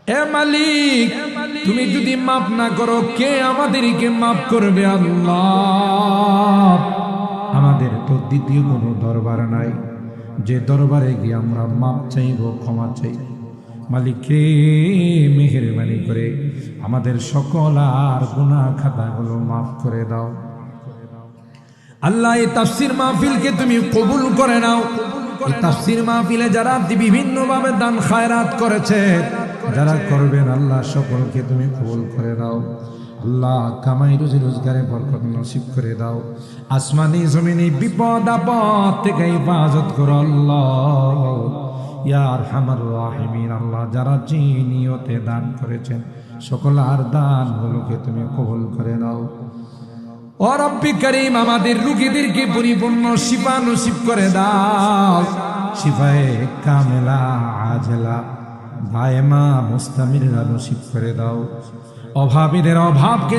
এ মালিক, তুমি যদি মাফ না করো কে আমাদেরকে মাফ করবে? আল্লাহ, আমাদের তো দ্বিতীয় কোনো দরবার নাই যে দরবারে গিয়ে আমরা মাফ চাইব, ক্ষমা চাইব। মালিক রে, মেহেরবানি করে আমাদের সকল আর গুনাহ খাতাগুলো মাফ করে দাও। আল্লাহ, এই তাফসীর মাহফিলকে তুমি কবুল করে নাও। এই তাফসীর মাহফিলে যারা বিভিন্ন ভাবে দান খায়রাত করেছে, যারা করবেন, আল্লাহ সকলকে তুমি কবুল করে দাও। আল্লাহ, কামাই রুজি রোজগারে বরকত নসিব করে দাও। আসমানি জমিনি বিপদ আপদ থেকে হেফাজত করো আল্লাহ, ইয়া আরহামার রাহিমিন। আল্লাহ, যারা যে নিয়তে দান করেছেন সকল আর দানগুলোকে তুমি কবুল করে নাও। ও রব্বি করিম, আমাদের রোগীদেরকে পরিপূর্ণ শিফা নসিব করে দাও। শিফায়ে কামেলা আজলা দায়েমা মুস্তামিরা নসিব করে দাও। অভাবীদের অভাবকে